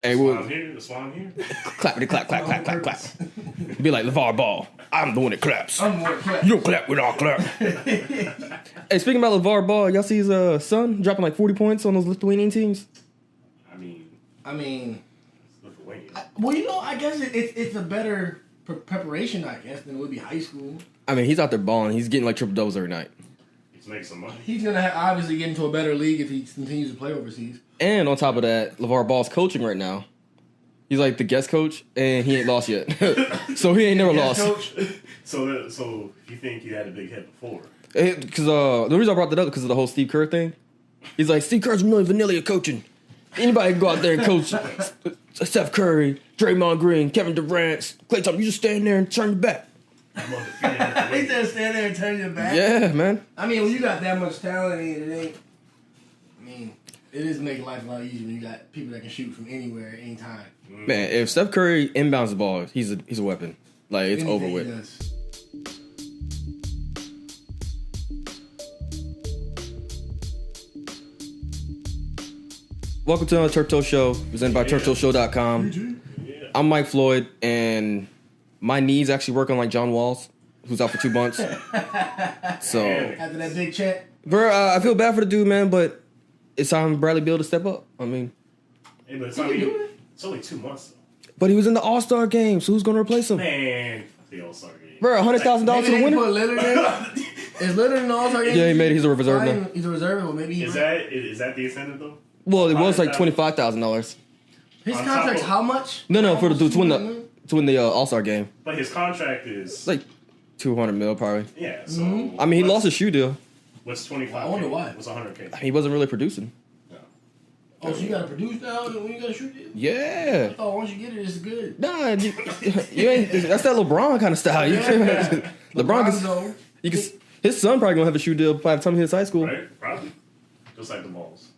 Hey, That's why I'm here. Clappity clap, clap, clap, clap, clap. Be like LeVar Ball. I'm the one that claps. I'm the one that claps. You don't clap, we don't clap. Hey, speaking about LeVar Ball, y'all see his son dropping like 40 points on those Lithuanian teams? I mean, Lithuania. I guess it's a better preparation, I guess, than it would be high school. I mean, he's out there balling. He's getting like triple doubles every night. He's making some money. He's going to obviously get into a better league if he continues to play overseas. And on top of that, LeVar Ball's coaching right now. He's like the guest coach, and he ain't lost yet. So he ain't never lost. Coach. So you think you had a big head before? Because the reason I brought that up because of the whole Steve Kerr thing. He's like, Steve Kerr's really vanilla at coaching. Anybody can go out there and coach. Steph Curry, Draymond Green, Kevin Durant, Klay Thompson. You just stand there and turn your back. He said stand there and turn your back. Yeah, man. I mean, when you got that much talent, it is making life a lot easier when you got people that can shoot from anywhere at any time. Man, if Steph Curry inbounds the ball, he's a weapon. Like, it's over with. Welcome to another Turf Toe Show, presented by TurfToeShow.com. Yeah. I'm Mike Floyd, and my knees actually work on like John Wall's, who's out for 2 months. So after that big check, bro, I feel bad for the dude, man, but it's time Bradley Beal to step up. I mean, hey, but it's only 2 months though. But he was in the All-Star game, so who's gonna replace him? Man, the All-Star game. Bro, $100,000 to the winner. Put Lillard in. Is Lillard in the All-Star game? Yeah, he made it. He's a reserve now. He's a reserve, or maybe is that the incentive though? Well, it was like $25,000. His contract's how much? No, for to win the All-Star game. But his contract is It's like $200 million probably. yeah. So I mean, he lost his shoe deal. What's 25? I wonder why. What's 100K? He wasn't really producing. Oh, so you gotta produce now when you gotta shoot it? Yeah. Oh, once you get it, it's good. Nah, you ain't. That's that LeBron kind of style. LeBron, his son probably gonna have a shoe deal by the time he hits high school. Right? Probably. Just like the balls.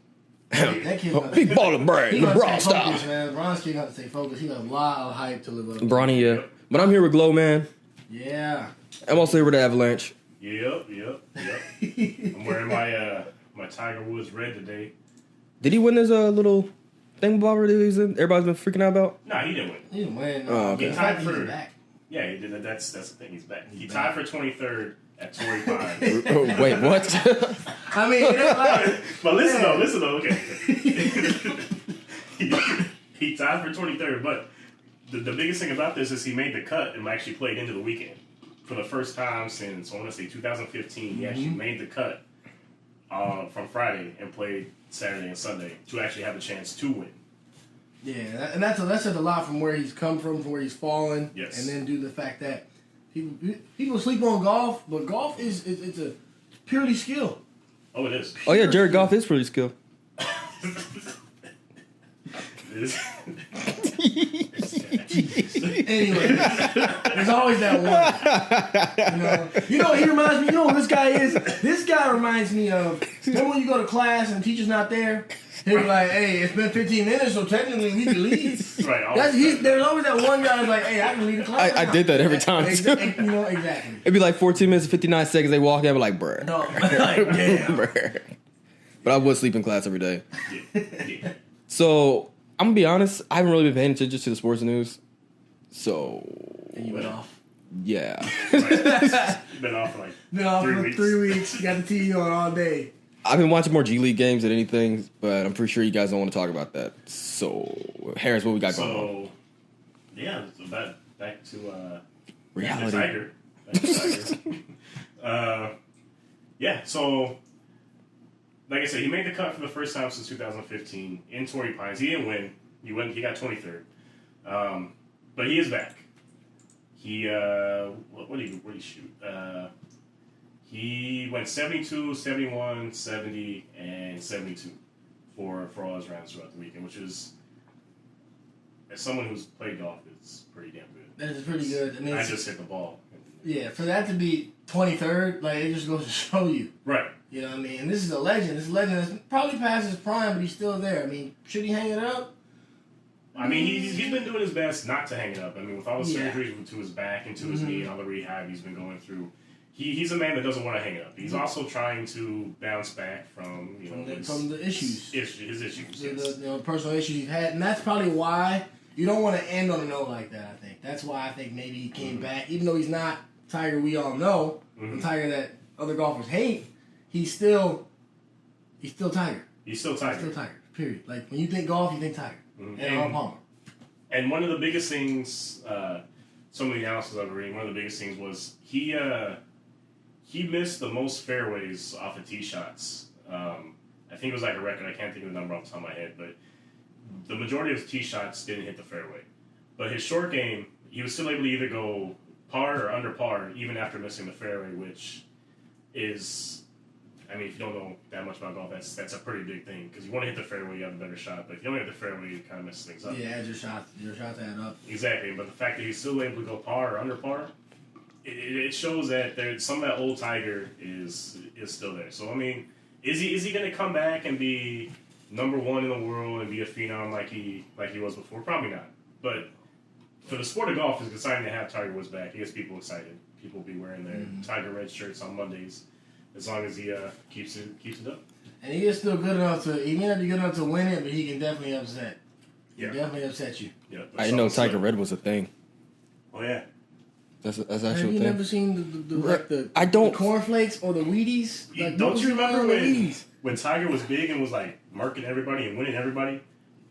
That kid Big baller brand, LeBron style. Man. LeBron's kid got to stay focused. He got a lot of hype to live up to. Bronny, yeah. But I'm here with Glow, man. Yeah. I'm also here with the Avalanche. Yep. I'm wearing my Tiger Woods red today. Did he win his little thing bobber that he's in? Everybody's been freaking out about? Nah, he didn't win. He didn't win. Oh, okay. He tied for. He's back. Yeah, he did. That's the thing. He's back. He tied for 23rd at 25. Oh, wait, what? I mean, it ain't like, but listen though. Okay. he tied for 23rd, but the biggest thing about this is he made the cut and actually played into the weekend for the first time since I want to say 2015. He actually made the cut from Friday and played Saturday and Sunday to actually have a chance to win. Yeah, and that says a lot from where he's come from where he's fallen. Yes. And then due to the fact that people sleep on golf, but golf it's a purely skill. Oh, it is. Oh, yeah, Jared Goff is pretty skilled. Anyway, there's always that one. You know what he reminds me? You know what this guy is? This guy reminds me of, remember when you go to class and the teacher's not there? He'll be like, hey, it's been 15 minutes, so technically we can leave. Right. There's always that one guy who's like, hey, I can leave the class. I did that every time. Exactly. It'd be like 14 minutes and 59 seconds. They walk in, I'd be like, bruh. No, like, damn. Bruh. But I would sleep in class every day. Yeah. So, I'm going to be honest. I haven't really been paying attention to the sports news. So. And you went off. Yeah. Right. You've been off for like 3 weeks. You got the TV on all day. I've been watching more G League games than anything, but I'm pretty sure you guys don't want to talk about that. So, Harris, what we got going on? Yeah, so back to reality. Back to Tiger. Yeah, so like I said, he made the cut for the first time since 2015 in Torrey Pines. He didn't win. He got 23rd. But he is back. He what did he shoot? He went 72, 71, 70, and 72 for all his rounds throughout the weekend, which is, as someone who's played golf, it's pretty damn good. That is pretty good. I mean, I just hit the ball. Yeah, for that to be 23rd, like, it just goes to show you. Right. You know what I mean? And this is a legend. This is a legend that's probably past his prime, but he's still there. I mean, should he hang it up? I mean, he's been doing his best not to hang it up. I mean, with all the surgeries to his back and to his knee and all the rehab he's been going through, he's a man that doesn't want to hang up. He's also trying to bounce back from from the issues. His issues. The personal issues he's had, and that's probably why you don't want to end on a note like that. I think that's why I think maybe he came back, even though he's not Tiger. We all know the Tiger that other golfers hate. He's still Tiger. He's still Tiger. He's still Tiger. Period. Like when you think golf, you think Tiger and Arnold Palmer. And one of the biggest things, some of the analysis I was reading, one of the biggest things was he missed the most fairways off of tee shots. I think it was like a record. I can't think of the number off the top of my head, but the majority of his tee shots didn't hit the fairway. But his short game, he was still able to either go par or under par, even after missing the fairway, which is, I mean, if you don't know that much about golf, that's a pretty big thing. Because you want to hit the fairway, you have a better shot. But if you don't hit the fairway, you kind of mess things up. Yeah, your shots add up. Exactly. But the fact that he's still able to go par or under par, it shows that some of that old Tiger is still there. So I mean, is he going to come back and be number one in the world and be a phenom like he was before? Probably not. But for the sport of golf, it's exciting to have Tiger Woods back. He gets people excited. People will be wearing their Tiger Red shirts on Mondays, as long as he keeps it up. And he is still good enough to. He may not be good enough to win it, but he can definitely upset. Yeah, definitely upset you. Yeah, I didn't know Tiger Red was a thing. Oh yeah. That's actually Have you a thing. never seen the I don't. the cornflakes or the Wheaties? Like, Don't you remember Wheaties? when Tiger was big and was like marking everybody and winning everybody?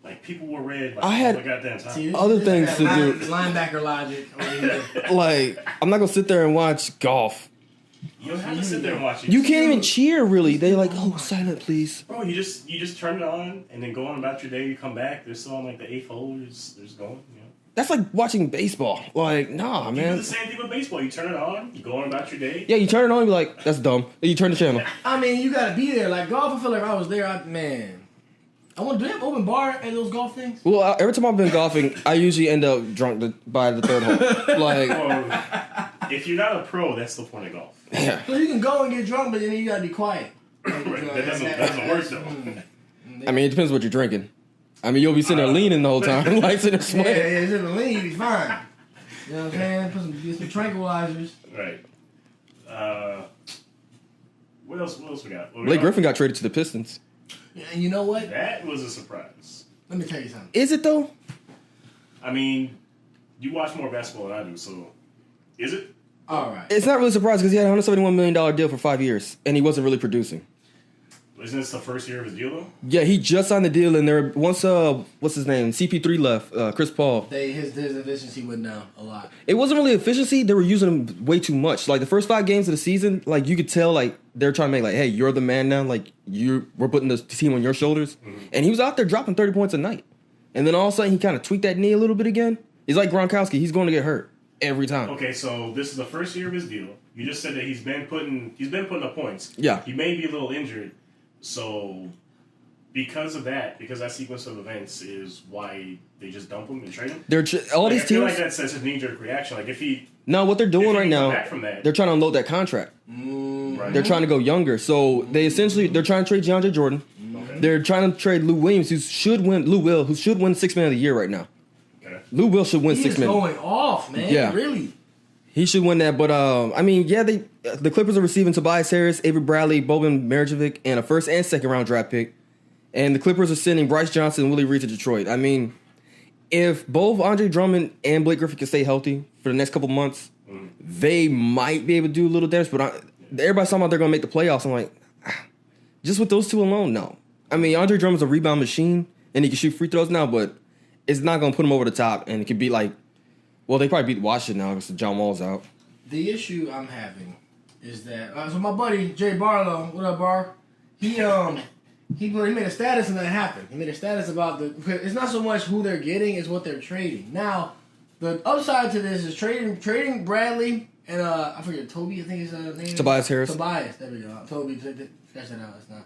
Like people wore red. Like, I had- all the goddamn time. See, Other things to do. Linebacker logic. Like, I'm not gonna sit there and watch golf. You don't have to sit there and watch it. You can't even cheer, really. They're like, oh, silent, please. Bro, you just turn it on and then go on about your day. You come back. They're still on like the 8th hole. They're just going. You know. That's like watching baseball. Like, nah, You do man. the same thing with baseball. You turn it on. You go on about your day. Yeah, you turn it on and be like, that's dumb. Then you turn the channel. I mean, you gotta be there. Like golf, I feel like I was there. I want to do they have open bar at those golf things? Well, every time I've been golfing, I usually end up drunk by the third hole. Like, Well, if you're not a pro, that's the point of golf. yeah. So you can go and get drunk, but then you gotta be quiet. Right. That doesn't work though. I mean, it depends what you're drinking. I mean, you'll be sitting there leaning the whole time, like sitting there Yeah, sweating. it's in the lean, you be fine. You know what I'm saying? Get some tranquilizers. Right. What else we got? Blake Griffin got traded to the Pistons. Yeah, and you know what? That was a surprise. Let me tell you something. Is it, though? I mean, you watch more basketball than I do, so is it? All right. It's not really surprising because he had a $171 million deal for 5 years, and he wasn't really producing. Isn't this the first year of his deal, though? Yeah, he just signed the deal, and there once what's his name, CP3 left, Chris Paul. His efficiency went down a lot. It wasn't really efficiency; they were using him way too much. Like the first 5 games of the season, like you could tell, like they're trying to make like, hey, you're the man now. Like we're putting the team on your shoulders, and he was out there dropping 30 points a night. And then all of a sudden, he kind of tweaked that knee a little bit again. He's like Gronkowski; he's going to get hurt every time. Okay, so this is the first year of his deal. You just said that he's been putting up points. Yeah. He may be a little injured, so because that sequence of events is why they just dump him and trade him. All Like, these I feel teams. like that's a knee-jerk reaction. Like if he No, what they're doing if he right can come now, back from that, they're trying to unload that contract. right. They're trying to go younger, so they're trying to trade DeAndre Jordan. Okay. They're trying to trade Lou Williams, who should win 6th man of the year right now. Okay. Lou Will should win He 6th is man. going off, man. Yeah. Really. He should win that, but I mean, yeah, the Clippers are receiving Tobias Harris, Avery Bradley, Boban Marjanovic, and a 1st and 2nd round draft pick. And the Clippers are sending Bryce Johnson and Willie Reed to Detroit. I mean, if both Andre Drummond and Blake Griffin can stay healthy for the next couple months, they might be able to do a little damage. But everybody's talking about they're going to make the playoffs. I'm like, just with those two alone, no. I mean, Andre Drummond's a rebound machine, and he can shoot free throws now, but it's not going to put him over the top. And it could be like, well, they probably beat Washington now because John Wall's out. The issue I'm having is that so my buddy Jay Barlow, what up, Bar? He made a status and that happened. He made a status about it's not so much who they're getting, it's what they're trading. Now, the upside to this is trading Bradley and I forget Toby, I think his name. Tobias Harris. Tobias, there we go. Toby, scratch that out. It's not.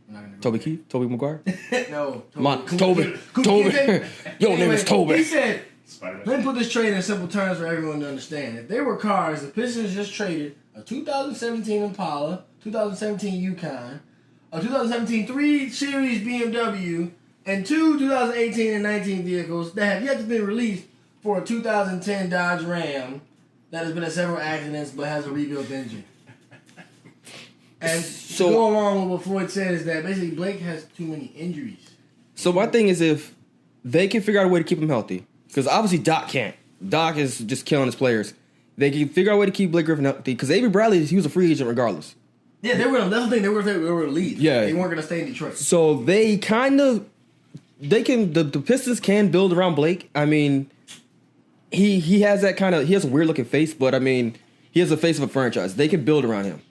I'm not gonna go Toby there. Keith? Toby McGuire? No. Toby. Your name is Toby. He said, Spider-Man. let me put this trade in simple terms for everyone to understand. If there were cars, the Pistons just traded a 2017 Impala, 2017 Yukon, a 2017 3 Series BMW, and 2 2018 and 19 vehicles that have yet to be released for a 2010 Dodge Ram that has been in several accidents but has a rebuilt engine. And So- to go along with what Floyd said is that basically Blake has too many injuries. So my thing is if they can figure out a way to keep him healthy, because obviously Doc can't. Doc is just killing his players. They can figure out a way to keep Blake Griffin healthy, because Avery Bradley, he was a free agent regardless. Yeah, they were gonna. That's the thing. They were gonna leave. Yeah. They weren't gonna stay in Detroit. So they kind of, they can, the Pistons can build around Blake. I mean, he has that kind of, he has a weird looking face, but I mean, he has the face of a franchise. They can build around him.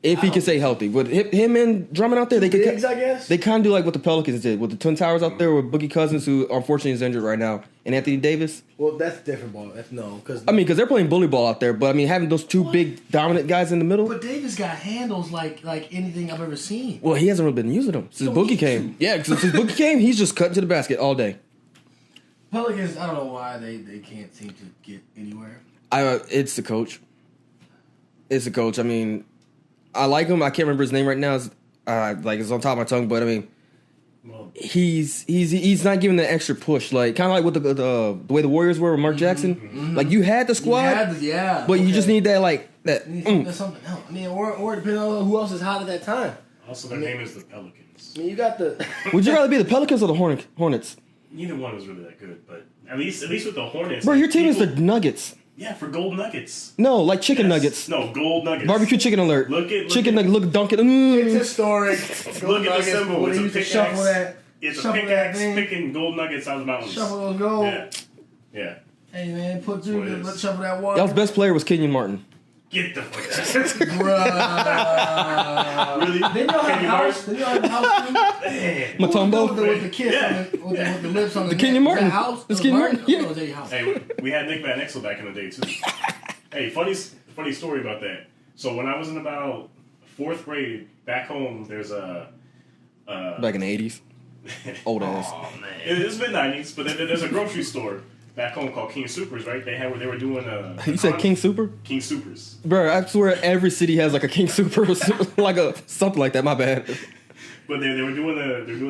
If he can stay healthy. With him and Drummond out there, they could. Bigs, I guess. They kind of do like what the Pelicans did with the Twin Towers out there with Boogie Cousins, who unfortunately is injured right now, and Anthony Davis. Well, that's different ball. That's because I mean, because they're playing bully ball out there, but I mean, having those two big dominant guys in the middle. But Davis got handles like anything I've ever seen. Well, he hasn't really been using them since Boogie came. Yeah, because since Boogie came, he's just cutting to the basket all day. Pelicans, I don't know why they can't seem to get anywhere. It's the coach. It's the coach. I mean, I like him. I can't remember his name right now. It's, it's on top of my tongue, but I mean, Well, he's not giving the extra push. Like kind of like with the way the Warriors were with Mark Jackson. Mm-hmm. Like you had the squad, But you just need that that. You need something else. I mean, or depending on who else is hot at that time. also, their name is the Pelicans. I mean, you got the. Would you rather be the Pelicans or the Hornets? Neither one is really that good, but at least with the Hornets. Bro, like, your team is the people- Nuggets. Yeah, for gold nuggets. No, like chicken Yes. nuggets. No, gold nuggets. Barbecue chicken alert. Look at chicken nugget. Look, Dunkin'. It's historic. Look at the symbol. When It's they a used to pickaxe. shuffle that. It's a shuffle that pickaxe thing. picking gold nuggets out of the mountains. Shuffle those gold. Yeah. Hey man, put through What the is? let's shuffle that water. Y'all's best player was Kenyon Martin. Get the fuck out. Bruh. Really? Didn't y'all have Kenny a house? Didn't y'all have a house too? Man. Matumbo. With the kiss, Yeah. with the lips on the The Kenyon neck. Was Martin. that house? It's Kenyon Martin. Yeah. No, it was a house. Hey, we had Nick Van Exel back in the day too. Hey, funny story about that. So when I was in about 4th grade, back home, there's a. Back in the 80s. Old ass. Oh man, it's mid-90s, but there's a grocery store back home called King Supers, right? They were doing You said King Super? King Supers. Bro, I swear every city has like a King Super or like a something like that. My bad. But they were doing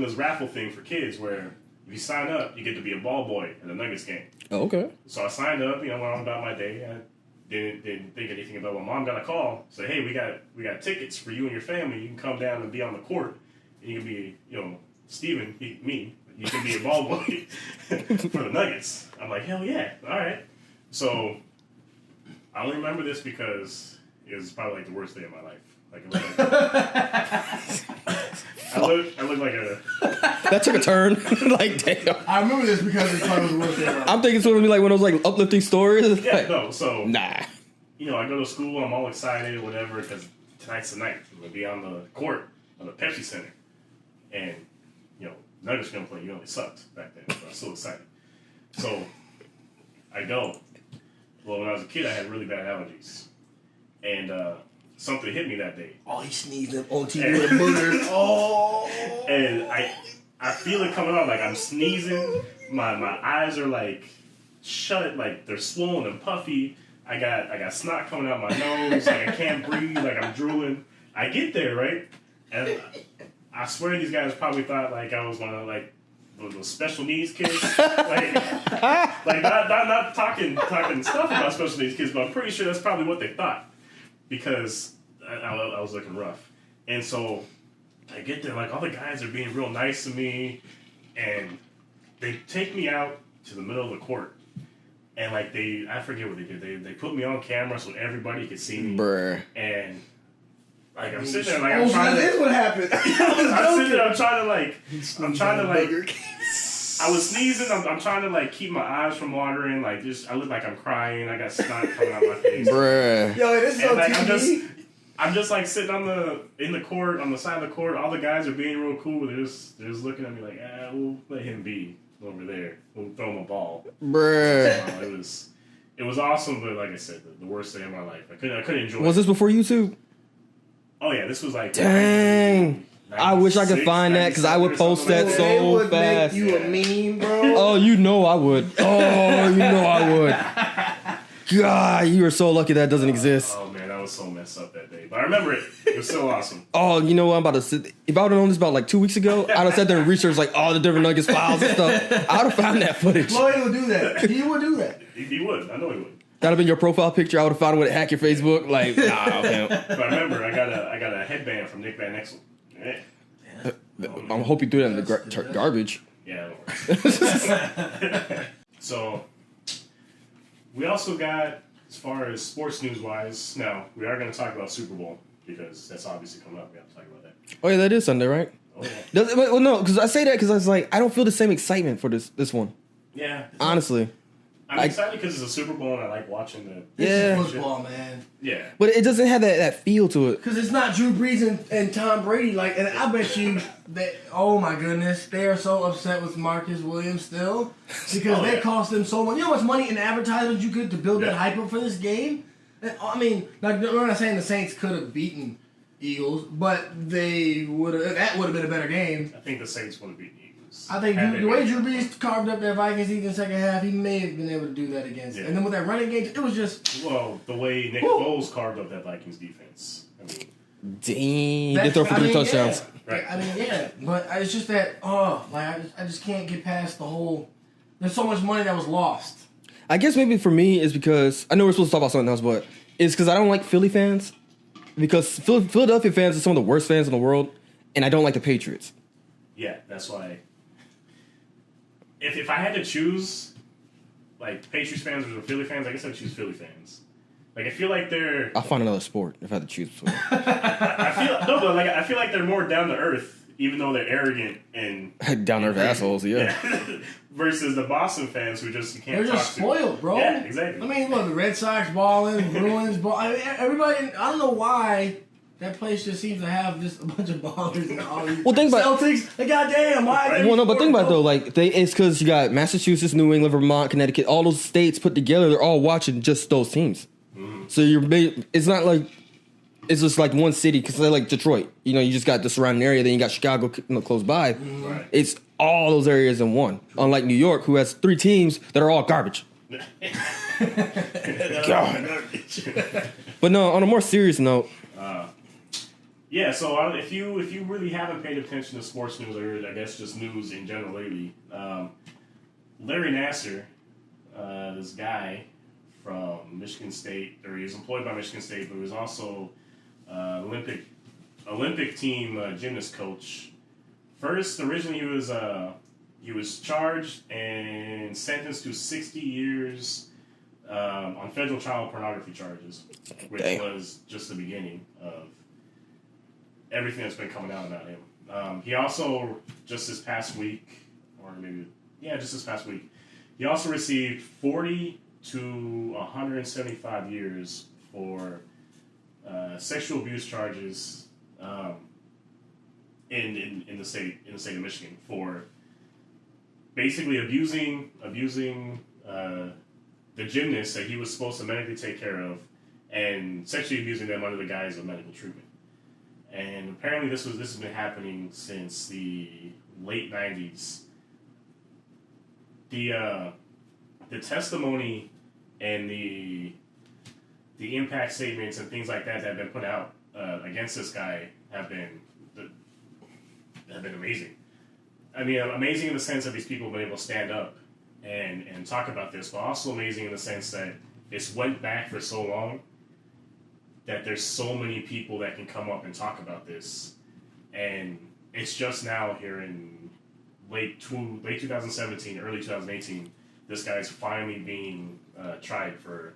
this raffle thing for kids where if you sign up, you get to be a ball boy in the Nuggets game. Oh, okay. So I signed up, went on about my day. I didn't think anything about it. My mom got a call, said, "Hey, we got tickets for you and your family. You can come down and be on the court. And you can be, Steven, me. You can be a ball boy for the Nuggets." I'm like, hell yeah, all right. So I only remember this because it was probably like the worst day of my life. Like, it looked like I look like a. That took a turn. Like, damn. I remember this because it's probably the worst ever. I'm thinking it's going to be like one of those like uplifting stories. Yeah, Like, no. So nah. I go to school. I'm all excited, whatever, because tonight's the night. I'm gonna be on the court on the Pepsi Center, and Nuggets gonna play. They sucked back then, but I was so excited. So I go. Well, when I was a kid, I had really bad allergies, and something hit me that day. Oh, he sneezed up on TV with a booger. Oh. And I feel it coming on, like I'm sneezing. My eyes are like shut, like they're swollen and puffy. I got snot coming out my nose, like I can't breathe, like I'm drooling. I get there, right? And I swear these guys probably thought like I was one of like those special needs kids. like not talking stuff about special needs kids, but I'm pretty sure that's probably what they thought. Because I was looking rough. And so I get there, like all the guys are being real nice to me, and they take me out to the middle of the court. And like I forget what they did. They put me on camera so everybody could see me. Bruh. And like I'm sitting there, like Oh, I'm so trying that to. is what happened. I'm sitting there, I'm trying to like. Booger. I was sneezing. I'm trying to like keep my eyes from watering. Like I look like I'm crying. I got snot coming out my face. Bruh. Yo, this is And on like TV. I'm just like sitting in the court on the side of the court. All the guys are being real cool. They're just looking at me like, we'll let him be over there. We'll throw him a ball. Bruh. It was awesome, but like I said, the worst day of my life. I couldn't enjoy. Was it. this before YouTube? Oh yeah, this was like. Dang. I wish I could find that because I would post that like so They would fast. make you a meme, bro. Oh, you know I would. Oh, you know I would. God, you are so lucky that doesn't exist. Oh man, I was so messed up that day, but I remember it. It was so awesome. Oh, you know what I'm about to sit. If I would have known this about like 2 weeks ago, I'd have sat there and researched like all the different Nuggets files and stuff. I would have found that footage. Floyd would do that. He would do that. He would. I know he would. That'd have been your profile picture. I would have found a way to hack your Facebook. Like, nah, man. But remember, I got a headband from Nick Van Exel. Yeah. I hope you threw that in the garbage. Yeah. So we also got, as far as sports news wise, now we are going to talk about Super Bowl because that's obviously coming up. We have to talk about that. Oh yeah, that is Sunday, right? Oh yeah. Well, no, because I say that because I was like, I don't feel the same excitement for this one. Yeah. Honestly. I'm excited because it's a Super Bowl and I like watching the. This is football, man. Yeah. But it doesn't have that feel to it. Because it's not Drew Brees and Tom Brady. Like, and I bet you that, oh my goodness, they are so upset with Marcus Williams still. Because they cost them so much. You know how much money in advertisements you could to build that hype up for this game? And, I mean, like, we're not saying the Saints could have beaten Eagles, but that would have been a better game. I think the Saints would have beaten the Eagles. I think the way Drew Brees carved up that Vikings defense in the second half, he may have been able to do that against. And then with that running game, it was just. Well, the way Nick Foles carved up that Vikings defense. I mean, Dang, they throw for 3 touchdowns. Yeah. Right. I mean, yeah, but it's just that. I just can't get past the whole. There's so much money that was lost. I guess maybe for me is because I know we're supposed to talk about something else, but it's because I don't like Philly fans. Because Philadelphia fans are some of the worst fans in the world, and I don't like the Patriots. Yeah, that's why. If I had to choose, like, Patriots fans or Philly fans, I guess I'd choose Philly fans. Like, I feel like they're... I'll find another sport if I had to choose between. I feel like they're more down to earth, even though they're arrogant and... down to earth assholes, yeah. Versus the Boston fans who you can't They're talk just spoiled, to. bro. Yeah, exactly. I mean, look, the Red Sox balling, Bruins balling. I mean, everybody, I don't know why that place just seems to have just a bunch of ballers and all these. Well, think about Celtics, like, goddamn, why? Well, no, but think about it, though. Like, it's because you got Massachusetts, New England, Vermont, Connecticut, all those states put together. They're all watching just those teams. Mm-hmm. So it's not like it's just like one city because they're like Detroit. You know, you just got the surrounding area. Then you got Chicago close by. Mm-hmm. Right. It's all those areas in one. Unlike New York, who has 3 teams that are all garbage. God. But no, on a more serious note. Yeah, so if you really haven't paid attention to sports news or I guess just news in general lately, Larry Nassar, this guy from Michigan State, or he was employed by Michigan State, but he was also Olympic team gymnast coach. First, originally he was charged and sentenced to 60 years on federal child pornography charges, which was just the beginning of everything that's been coming out about him. He also, just this past week, he also received 40 to 175 years for sexual abuse charges in the state of Michigan for basically abusing the gymnasts that he was supposed to medically take care of and sexually abusing them under the guise of medical treatment. And apparently this has been happening since the late 90s. The testimony and the impact statements and things like that have been put out against this guy have been amazing. I mean, amazing in the sense that these people have been able to stand up and talk about this, but also amazing in the sense that it's went back for so long that there's so many people that can come up and talk about this, and it's just now here in late 2017, early 2018, this guy's finally being tried for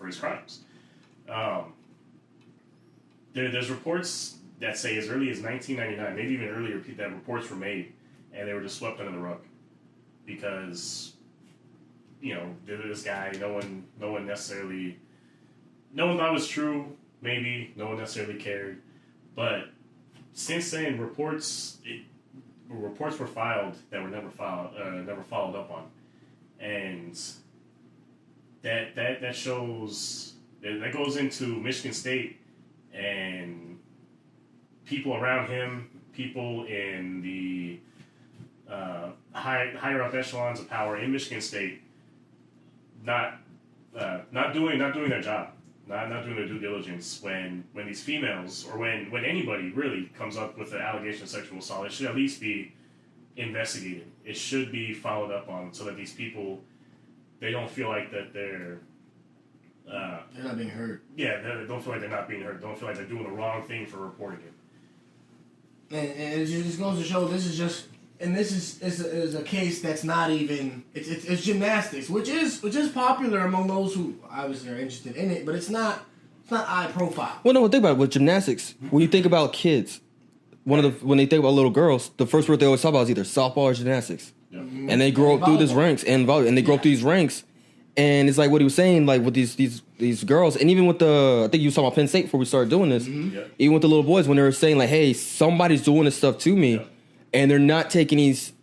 his crimes. There's reports that say as early as 1999, maybe even earlier, that reports were made, and they were just swept under the rug because this guy, no one thought it was true. Maybe no one necessarily cared, but since then, reports were filed that were never followed up on, and that shows that goes into Michigan State and people around him, people in the higher up echelons of power in Michigan State, not doing their job. Not doing their due diligence when these females or when anybody really comes up with an allegation of sexual assault. It should at least be investigated. It should be followed up on so that these people, they don't feel like that they're they're not being heard. Yeah, they don't feel like they're not being heard. Don't feel like they're doing the wrong thing for reporting it. And it just goes to show this is a case that's not even it's gymnastics, which is popular among those who obviously are interested in it, but it's not high profile. Well, no, think about it with gymnastics. When you think about kids, when they think about little girls, the first word they always talk about is either softball or gymnastics. Yep. And they grow up through these ranks and they grow up through these ranks. And it's like what he was saying, like with these girls, and even with I think you were talking about Penn State before we started doing this. Mm-hmm. Yep. Even with the little boys, when they were saying like, "Hey, somebody's doing this stuff to me," Yep. and they're not taking these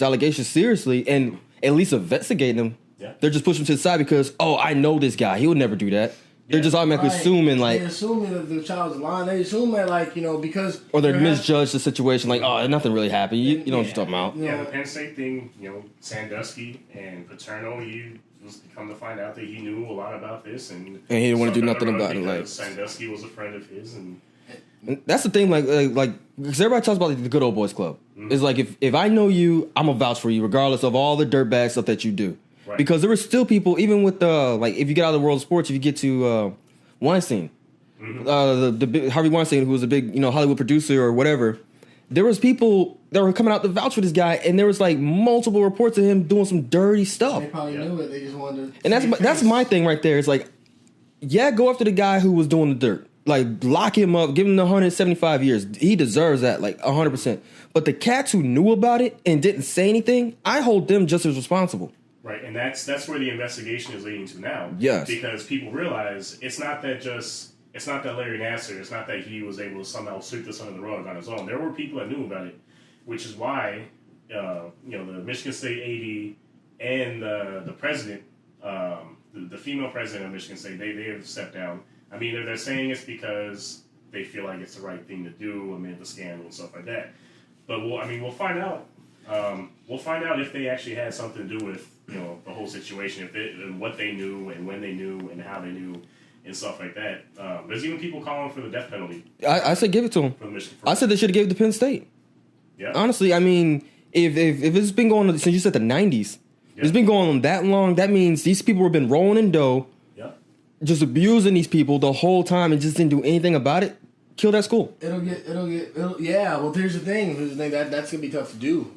allegations seriously and at least investigating them. Yeah. They're just pushing them to the side because, oh, I know this guy. He would never do that. They're just automatically assuming like they assume that the child's lying. They assume that like because or they misjudge the situation. Like, oh, nothing really happened. You know what you're talking about. Yeah, the Penn State thing. Sandusky and Paterno. Come to find out that he knew a lot about this, and he didn't want to do nothing about it. Like Sandusky was a friend of his, and that's the thing. Like because everybody talks about the good old boys club. Mm-hmm. It's like if I know you, I'm gonna vouch for you, regardless of all the dirtbag stuff that you do. Right. Because there were still people, even with like if you get out of the world of sports, if you get to Weinstein, mm-hmm. the big Harvey Weinstein, who was a big Hollywood producer or whatever. There was people that were coming out to vouch for this guy, and there was like multiple reports of him doing some dirty stuff. They probably knew it. They just wanted to. And that's my thing right there. It's like, yeah, go after the guy who was doing the dirt. Like, lock him up, give him the 175 years. He deserves that, like 100%. But the cats who knew about it and didn't say anything, I hold them just as responsible. Right, and that's where the investigation is leading to now. Yes, because people realize it's not that Larry Nassar, it's not that he was able to somehow sweep this under the rug on his own. There were people that knew about it, which is why the Michigan State AD and the president, the female president of Michigan State, they have stepped down. I mean, they're saying it's because they feel like it's the right thing to do amid the scandal and stuff like that. But we'll find out. We'll find out if they actually had something to do with the whole situation, and what they knew and when they knew and how they knew. And stuff like that. There's even people calling for the death penalty. I said give it to him. I said they should have gave it to Penn State. Yeah. Honestly, I mean, if it's been going on since you said the 90s, it's been going on that long. That means these people have been rolling in dough, just abusing these people the whole time and just didn't do anything about it. Kill that school. Yeah. Well, here's the thing. That's gonna be tough to do.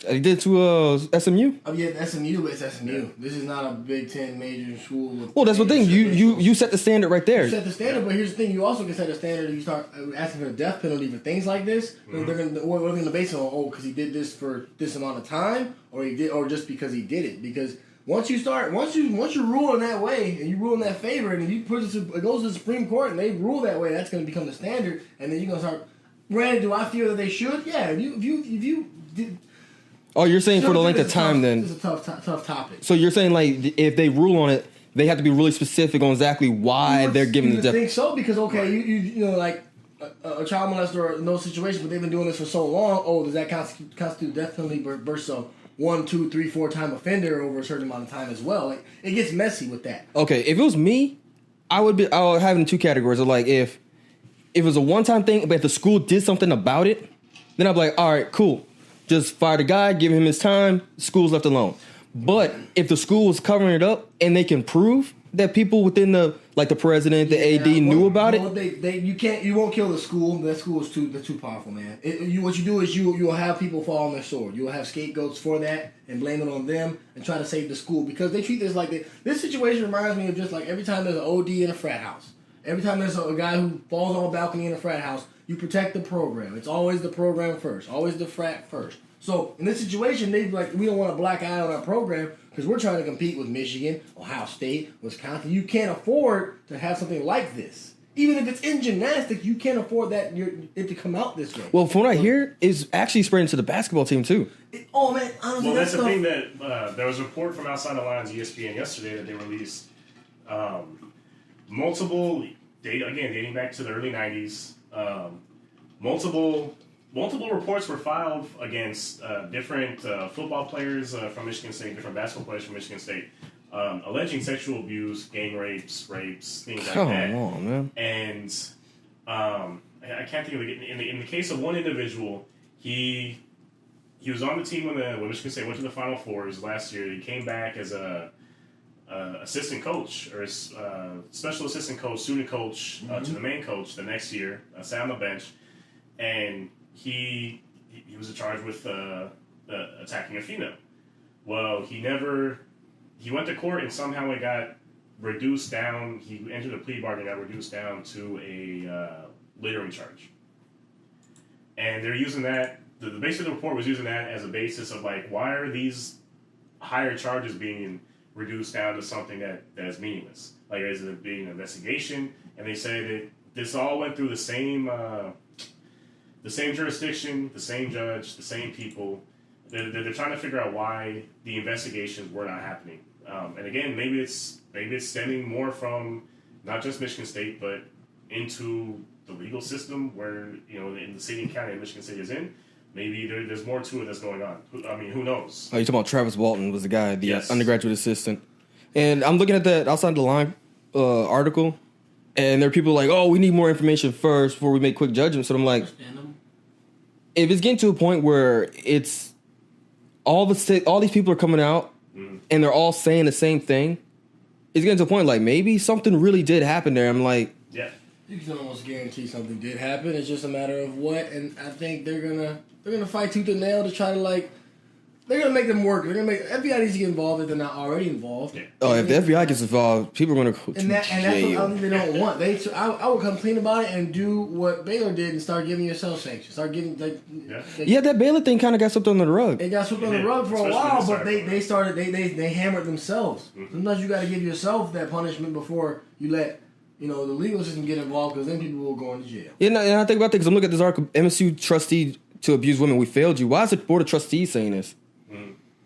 They did to SMU. SMU, but it's SMU. This is not a Big Ten major school. Well, that's the thing. You set the standard right there. You set the standard, but here's the thing. You also can set a standard. You start asking for a death penalty for things like this. Mm-hmm. We're going to base it on because he did this for this amount of time, or just because he did it. Because once you rule in that way and you rule in that favor, and you it goes to the Supreme Court and they rule that way, that's going to become the standard, and then you're going to start. Granted, do I feel that they should? Yeah. If you did. Oh, you're saying for the length of time, then it's a tough topic. So you're saying like if they rule on it, they have to be really specific on exactly why they're giving the death. I think so because you like a child molester in those situations, but they've been doing this for so long. Oh, does that constitute death penalty versus a 1, 2, 3, 4 time offender over a certain amount of time as well? Like it gets messy with that. Okay, if it was me, I would have it in two categories. Of like if it was a one-time thing, but if the school did something about it, then I'd be like, all right, cool. Just fire the guy, give him his time, school's left alone. But if the school was covering it up and they can prove that people within the president, the AD knew about it, you won't kill the school. That school is too powerful, man. What you do is you'll have people fall on their sword. You'll have scapegoats for that and blame it on them and try to save the school because they treat this like this situation reminds me of just like every time there's an OD in a frat house. Every time there's a guy who falls on a balcony in a frat house, you protect the program. It's always the program first, always the frat first. So in this situation, they'd be like, we don't want a black eye on our program because we're trying to compete with Michigan, Ohio State, Wisconsin. You can't afford to have something like this. Even if it's in gymnastics, you can't afford it to come out this way. Well, from what I hear, it's actually spreading to the basketball team too. Man, honestly, well, that's the thing that there was a report from Outside the Lines, ESPN, yesterday that they released multiple data, again, dating back to the early 90s, multiple reports were filed against different football players from Michigan State, different basketball players from Michigan State, alleging sexual abuse, gang rapes, things like that. Come on, man. And I can't think of it. In the case of one individual, he was on the team when Michigan State went to the Final Fours last year. He came back as a assistant coach or special assistant coach, student coach to the main coach the next year, sat on the bench, and he was charged with attacking a female. Well, he went to court and somehow it got reduced down. He entered a plea bargain, got reduced down to a littering charge. And they're using that, basically the report was using that as a basis of like, why are these higher charges being reduced down to something that is meaningless? Like, is it being an investigation? And they say that this all went through the same jurisdiction, the same judge, the same people. They're trying to figure out why the investigations were not happening. And again, maybe it's stemming more from not just Michigan State, but into the legal system where, in the city and county that Michigan State is in. Maybe there's more to it that's going on. I mean, who knows? Oh, you're talking about Travis Walton was the guy, the Yes. undergraduate assistant. And I'm looking at that outside the line article, and there are people like, oh, we need more information first before we make quick judgments. So I'm like, if it's getting to a point where it's all these people are coming out and they're all saying the same thing, it's getting to a point like maybe something really did happen there. I'm like, yeah. You can almost guarantee something did happen. It's just a matter of what, and I think they're gonna fight tooth and nail to try to they're gonna make them work. They're gonna make FBI needs to get involved if they're not already involved. if the FBI gets involved, people are gonna go to that's what I jail. think they don't want. I would come clean about it and do what Baylor did and start giving yourself sanctions. Start giving That Baylor thing kind of got swept under the rug. They got swept under the rug for a while, but they hammered themselves. Sometimes you got to give yourself that punishment before you let the legal system get involved, because then people will go into jail. Yeah, and I think about that because I'm looking at this article, MSU trustee to abuse women, we failed you. Why is the board of trustees saying this?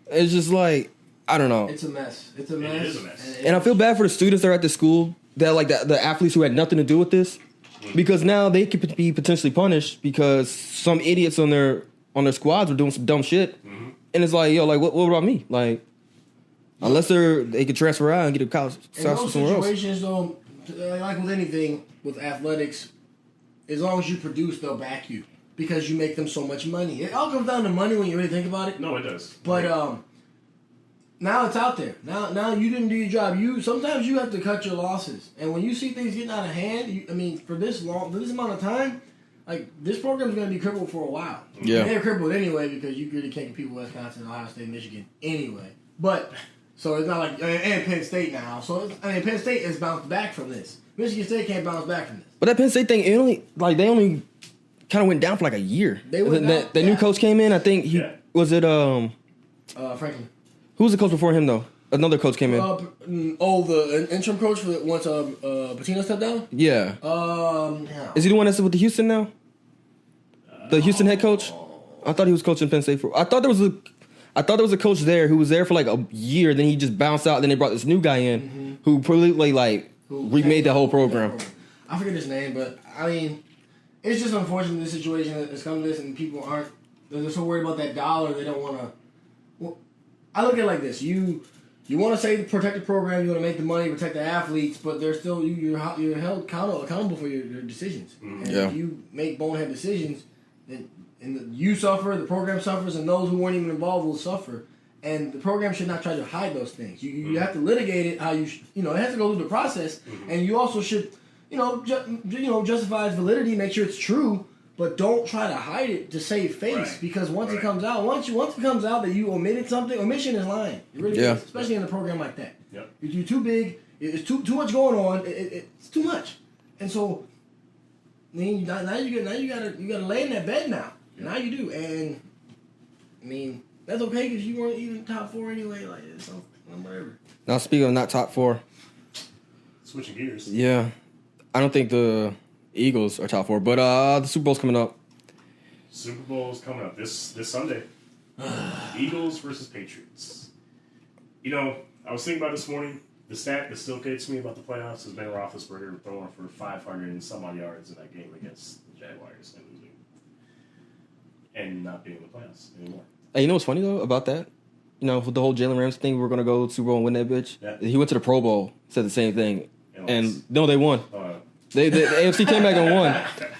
It's just like, I don't know. It's a mess. It's a mess. It is a mess. And I feel bad for the students that are at the school, that the athletes who had nothing to do with this, because now they could be potentially punished because some idiots on their squads were doing some dumb shit. And it's like, what about me? Like, unless they could transfer out and get a college scholarship somewhere else. In those situations, though, like with anything with athletics, as long as you produce, they'll back you because you make them so much money. It all comes down to money when you really think about it. No, it does. But now it's out there. Now you didn't do your job. Sometimes you have to cut your losses. And when you see things getting out of hand, for this amount of time, like, this program's going to be crippled for a while. Yeah. They're crippled anyway because you really can't compete with Wisconsin, Ohio State, Michigan anyway. But so it's not like, and Penn State now. So Penn State has bounced back from this. Michigan State can't bounce back from this. But that Penn State thing, they only kind of went down for like a year. They went down, the new coach came in. I think Franklin. Who was the coach before him though? Another coach came in. The interim coach for once Patino stepped down. Yeah. Is he the one that's with the Houston now? The Houston head coach. I thought he was coaching Penn State I thought there was a coach there who was there for like a year. Then he just bounced out. Then they brought this new guy in who probably remade the whole program. I forget his name, but I mean, it's just unfortunate this situation has come to this, and people they're so worried about that dollar they don't want to. Well, I look at it like this: you want to say protect the program, you want to make the money, protect the athletes, but they're still you're held accountable for your decisions. And if you make bonehead decisions, then you suffer, the program suffers, and those who weren't even involved will suffer. And the program should not try to hide those things. You have to litigate it how it has to go through the process, and you also should justify its validity, make sure it's true, but don't try to hide it to save face. Right. Because once it comes out, once it comes out that you omitted something, omission is lying. It really is, especially in a program like that. Yep. You're too big. It's too much going on. It's too much, and so now you gotta lay in that bed now. Yep. Now you do, and I mean that's okay because you weren't even top 4 anyway. Like so, whatever. Now speaking of not top 4, switching gears. Yeah, I don't think the Eagles are top 4, but the Super Bowl's coming up. Super Bowl's coming up this Sunday. Eagles versus Patriots. I was thinking about this morning. The stat that still gets me about the playoffs has been Roethlisberger throwing for 500 and some odd yards in that game against the Jaguars and losing, and not being in the playoffs anymore. Hey, you know what's funny though about that? With the whole Jalen Ramsey thing, we're gonna go to Super Bowl and win that bitch. Yeah. He went to the Pro Bowl, said the same thing, and no, they won. The AFC came back and won,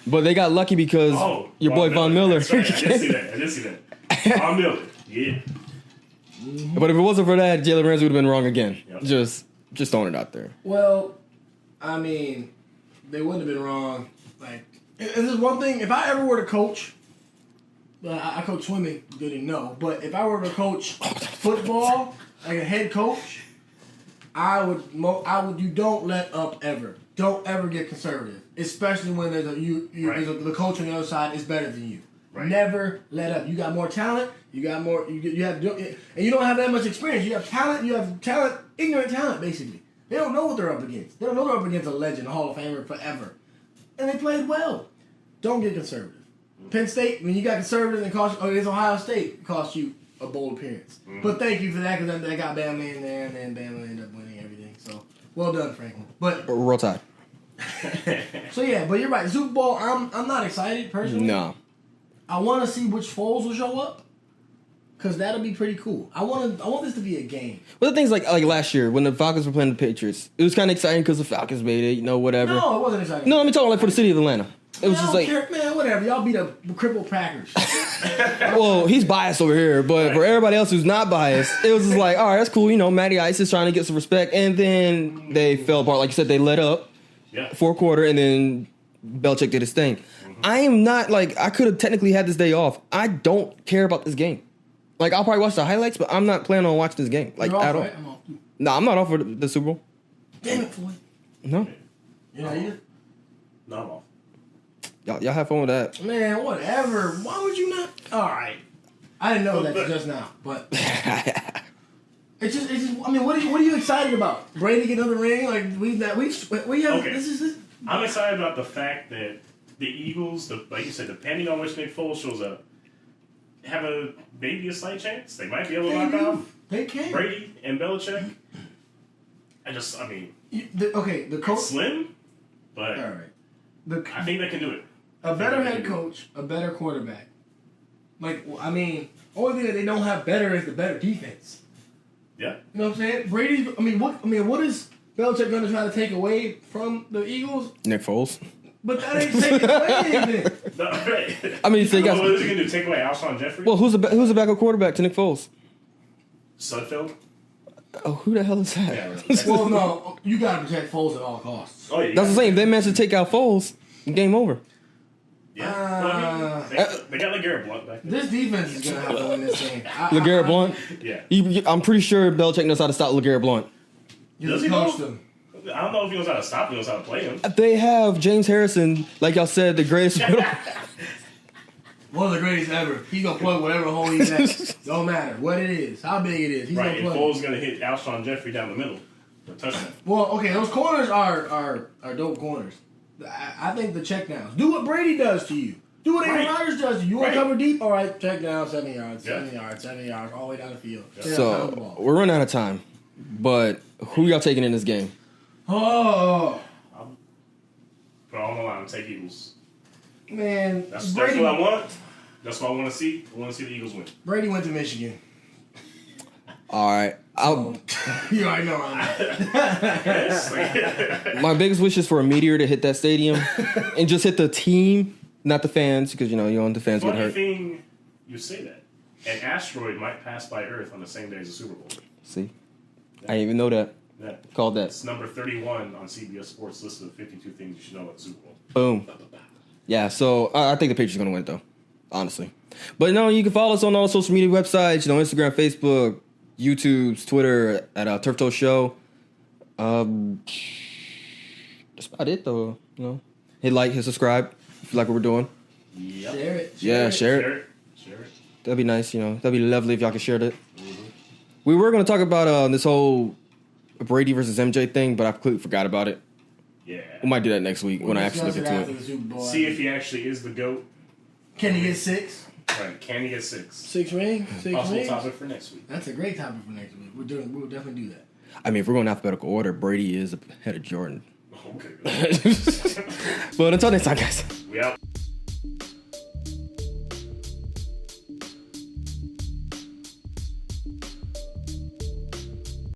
but they got lucky because your boy Von Miller. That's right. I did see that. Von Miller, yeah. But if it wasn't for that, Jalen Ramsey would have been wrong again. Yep. Just throwing it out there. Well, I mean, they wouldn't have been wrong. Like, and this is one thing. If I ever were to coach, well, I coach swimming, didn't know. But if I were to coach football, like a head coach, I would. You don't let up ever. Don't ever get conservative, especially when there's the coach on the other side is better than you. Right. Never let up. You got more talent. You got more. You have, and you don't have that much experience. You have talent. You have talent. Ignorant talent, basically. They don't know what they're up against. They don't know they're up against a legend, a Hall of Famer forever, and they played well. Don't get conservative. Penn State, when you got conservative, it cost. It's Ohio State. It cost you a bowl appearance. Mm-hmm. But thank you for that, because they got Bama in there, and then Bama ended up winning everything. So well done, Franklin. But roll tide. So yeah, but you're right. Super Bowl. I'm not excited personally. No. I want to see which Foles will show up, because that'll be pretty cool. I want this to be a game. Well, the things like last year when the Falcons were playing the Patriots, it was kind of exciting because the Falcons made it, whatever. No, it wasn't exciting. No, I'm talking like for the city of Atlanta. It was just like, man, whatever. Y'all beat a crippled Packers. Well, he's biased over here, but for everybody else who's not biased, it was just like, all right, that's cool. Matty Ice is trying to get some respect, and then they fell apart. Like you said, they let up. Yeah. Fourth quarter, and then Belichick did his thing. Mm-hmm. I am not I could have technically had this day off. I don't care about this game. I'll probably watch the highlights, but I'm not planning on watching this game at all. Right? I'm off. No, I'm not off for the Super Bowl. Damn it, Floyd. No. You're not either? No, I'm off. Y'all have fun with that. Man, whatever. Why would you not? All right. I didn't know that just now, but it's just. I mean, what are you excited about? Brady get another ring? We have. Okay. This is. I'm excited about the fact that the Eagles, like you said, depending on which Nick Foles shows up, have maybe a slight chance. They might be able to knock off Brady and Belichick. The coach slim, but all right. I think they can do it. A better head coach, a better quarterback. Only thing that they don't have better is the better defense. Yeah. You know what I'm saying? Brady's. What is Belichick going to try to take away from the Eagles? Nick Foles. But that ain't taking away anything. No, right. What is he going to do? Take away Alshon Jeffrey? Well, who's the backup quarterback to Nick Foles? Sudfeld? Oh, who the hell is that? Yeah, well, no, you got to protect Foles at all costs. Oh, yeah. That's the same. If they managed to take out Foles, game over. Yeah. They got LeGarrette Blount back there. This defense is going to have to win this game. LeGarrette Blount? Yeah. I'm pretty sure Belichick knows how to stop LeGarrette Blount. Does he know? I don't know if he knows how to stop him. He knows how to play him. They have James Harrison, like y'all said, the greatest. One of the greatest ever. He's going to plug whatever hole he's at. Don't matter what it is, how big it is. He's right, and Foles going to hit Alshon Jeffrey down the middle for a touchdown. Well, okay, those corners are dope corners. I think the check downs. Do what Brady does to you. Do what Aaron Rodgers does to you. You want to cover deep? All right, check down 7 yards, 7 yards, 7 yards, all the way down the field. Yeah. So, we're running out of time. But who y'all taking in this game? Oh. I'll put all on the line and take Eagles. Man, that's what I want. That's what I want to see. I want to see the Eagles win. Brady went to Michigan. All right. You already know my biggest wish is for a meteor to hit that stadium and just hit the team, not the fans, because, you don't want the fans get hurt. Funny thing, you say that. An asteroid might pass by Earth on the same day as the Super Bowl. See? Yeah. I didn't even know that. Yeah. Called that. It's number 31 on CBS Sports list of 52 things you should know about the Super Bowl. Boom. Yeah, so I think the Patriots are going to win it, though, honestly. But no, you can follow us on all social media websites, Instagram, Facebook, YouTube, Twitter at Turf Toe Show. That's about it, though. Hit like, hit subscribe if you like what we're doing. Yep. Share it. Share it. That'd be nice, That'd be lovely if y'all could share it. Mm-hmm. We were going to talk about this whole Brady versus MJ thing, but I completely forgot about it. Yeah. We might do that next week when I actually look into it. See if he actually is the GOAT. Can he get 6? Right. Can he get 6? 6 rings? 6 possible rings? Topic for next week. That's a great topic for next week. We'll definitely do that. I mean, if we're going alphabetical order, Brady is ahead of Jordan. Okay. But until next time, guys. We out.